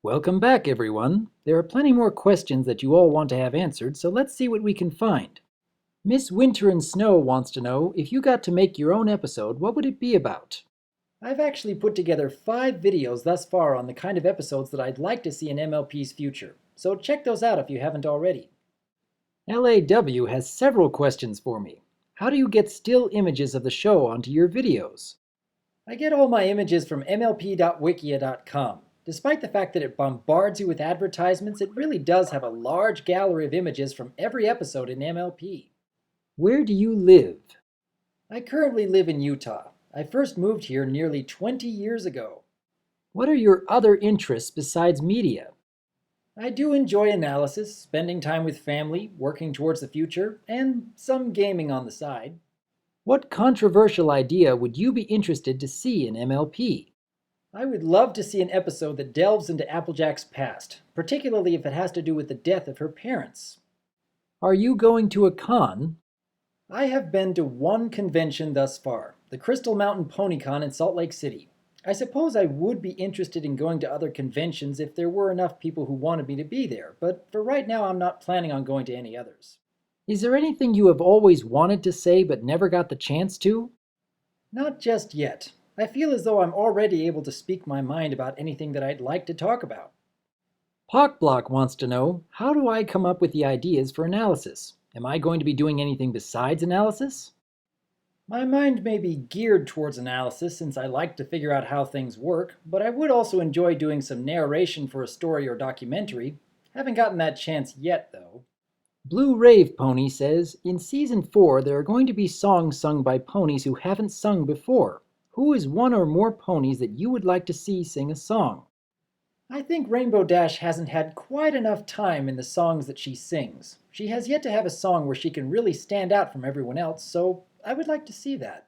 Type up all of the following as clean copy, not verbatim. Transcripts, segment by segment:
Welcome back, everyone. There are plenty more questions that you all want to have answered, so let's see what we can find. Miss Winter and Snow wants to know, if you got to make your own episode, what would it be about? I've actually put together 5 videos thus far on the kind of episodes that I'd like to see in MLP's future, so check those out if you haven't already. LAW has several questions for me. How do you get still images of the show onto your videos? I get all my images from MLP.wikia.com. Despite the fact that it bombards you with advertisements, it really does have a large gallery of images from every episode in MLP. Where do you live? I currently live in Utah. I first moved here nearly 20 years ago. What are your other interests besides media? I do enjoy analysis, spending time with family, working towards the future, and some gaming on the side. What controversial idea would you be interested to see in MLP? I would love to see an episode that delves into Applejack's past, particularly if it has to do with the death of her parents. Are you going to a con? I have been to one convention thus far, the Crystal Mountain PonyCon in Salt Lake City. I suppose I would be interested in going to other conventions if there were enough people who wanted me to be there, but for right now I'm not planning on going to any others. Is there anything you have always wanted to say but never got the chance to? Not just yet. I feel as though I'm already able to speak my mind about anything that I'd like to talk about. Pockblock wants to know, how do I come up with the ideas for analysis? Am I going to be doing anything besides analysis? My mind may be geared towards analysis since I like to figure out how things work, but I would also enjoy doing some narration for a story or documentary. Haven't gotten that chance yet, though. Blue Rave Pony says, in Season 4 there are going to be songs sung by ponies who haven't sung before. Who is one or more ponies that you would like to see sing a song? I think Rainbow Dash hasn't had quite enough time in the songs that she sings. She has yet to have a song where she can really stand out from everyone else, so I would like to see that.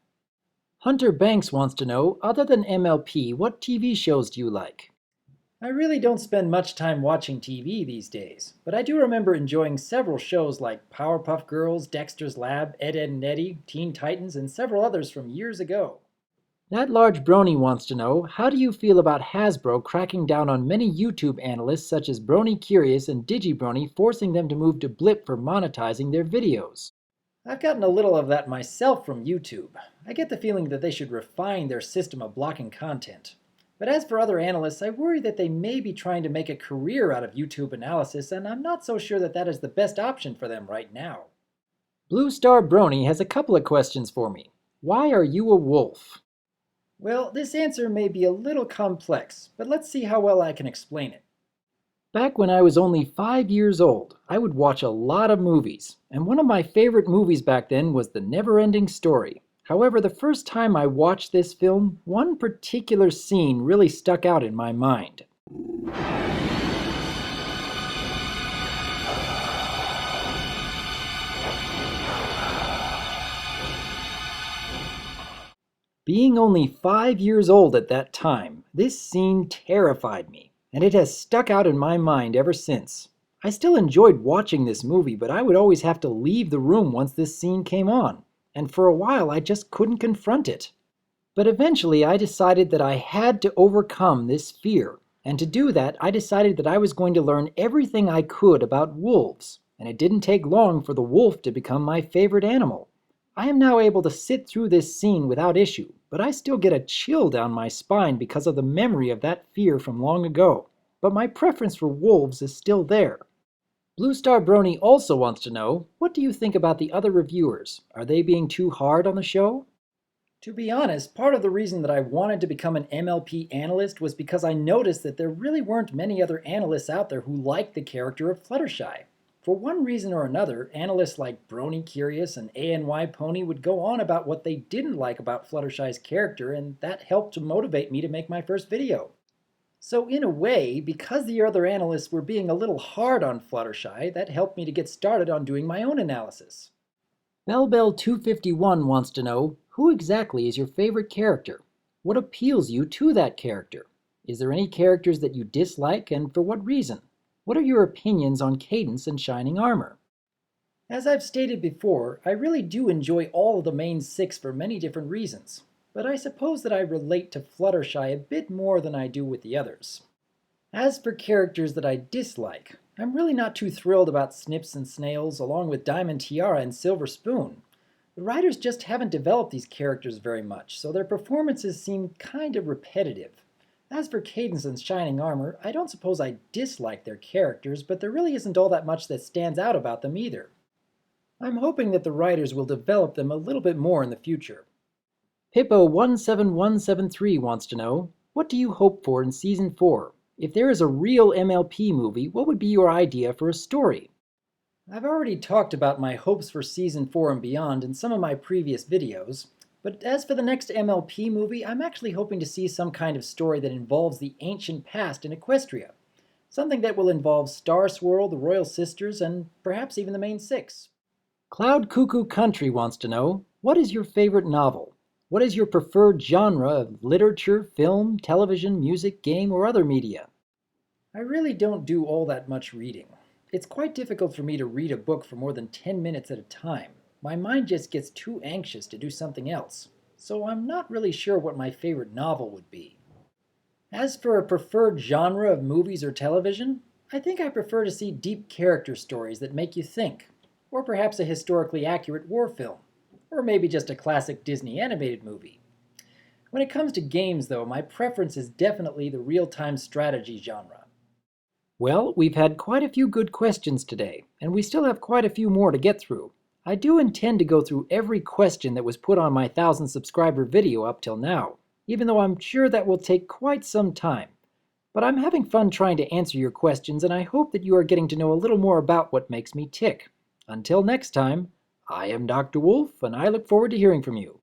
Hunter Banks wants to know, other than MLP, what TV shows do you like? I really don't spend much time watching TV these days, but I do remember enjoying several shows like Powerpuff Girls, Dexter's Lab, Ed, Edd and Eddy, Teen Titans, and several others from years ago. That large brony wants to know, how do you feel about Hasbro cracking down on many YouTube analysts such as Brony Curious and DigiBrony, forcing them to move to Blip for monetizing their videos? I've gotten a little of that myself from YouTube. I get the feeling that they should refine their system of blocking content. But as for other analysts, I worry that they may be trying to make a career out of YouTube analysis, and I'm not so sure that that is the best option for them right now. Blue Star Brony has a couple of questions for me. Why are you a wolf? Well, this answer may be a little complex, but let's see how well I can explain it. Back when I was only 5 years old, I would watch a lot of movies, and one of my favorite movies back then was The Neverending Story. However, the first time I watched this film, one particular scene really stuck out in my mind. Being only 5 years old at that time, this scene terrified me, and it has stuck out in my mind ever since. I still enjoyed watching this movie, but I would always have to leave the room once this scene came on, and for a while I just couldn't confront it. But eventually I decided that I had to overcome this fear, and to do that I decided that I was going to learn everything I could about wolves, and it didn't take long for the wolf to become my favorite animal. I am now able to sit through this scene without issue, but I still get a chill down my spine because of the memory of that fear from long ago. But my preference for wolves is still there. Blue Star Brony also wants to know, what do you think about the other reviewers? Are they being too hard on the show? To be honest, part of the reason that I wanted to become an MLP analyst was because I noticed that there really weren't many other analysts out there who liked the character of Fluttershy. For one reason or another, analysts like Brony Curious and ANY Pony would go on about what they didn't like about Fluttershy's character, and that helped to motivate me to make my first video. So in a way, because the other analysts were being a little hard on Fluttershy, that helped me to get started on doing my own analysis. BellBell251 wants to know, who exactly is your favorite character? What appeals you to that character? Is there any characters that you dislike, and for what reason? What are your opinions on Cadance and Shining Armor? As I've stated before, I really do enjoy all of the main 6 for many different reasons, but I suppose that I relate to Fluttershy a bit more than I do with the others. As for characters that I dislike, I'm really not too thrilled about Snips and Snails along with Diamond Tiara and Silver Spoon. The writers just haven't developed these characters very much, so their performances seem kind of repetitive. As for Cadence and Shining Armor, I don't suppose I dislike their characters, but there really isn't all that much that stands out about them either. I'm hoping that the writers will develop them a little bit more in the future. Hippo17173 wants to know, what do you hope for in Season 4? If there is a real MLP movie, what would be your idea for a story? I've already talked about my hopes for Season 4 and beyond in some of my previous videos, but as for the next MLP movie, I'm actually hoping to see some kind of story that involves the ancient past in Equestria. Something that will involve Star Swirl, the Royal Sisters, and perhaps even the main six. Cloud Cuckoo Country wants to know, what is your favorite novel? What is your preferred genre of literature, film, television, music, game, or other media? I really don't do all that much reading. It's quite difficult for me to read a book for more than 10 minutes at a time. My mind just gets too anxious to do something else, so I'm not really sure what my favorite novel would be. As for a preferred genre of movies or television, I think I prefer to see deep character stories that make you think, or perhaps a historically accurate war film, or maybe just a classic Disney animated movie. When it comes to games, though, my preference is definitely the real-time strategy genre. Well, we've had quite a few good questions today, and we still have quite a few more to get through. I do intend to go through every question that was put on my 1,000 subscriber video up till now, even though I'm sure that will take quite some time. But I'm having fun trying to answer your questions, and I hope that you are getting to know a little more about what makes me tick. Until next time, I am Dr. Wolf, and I look forward to hearing from you.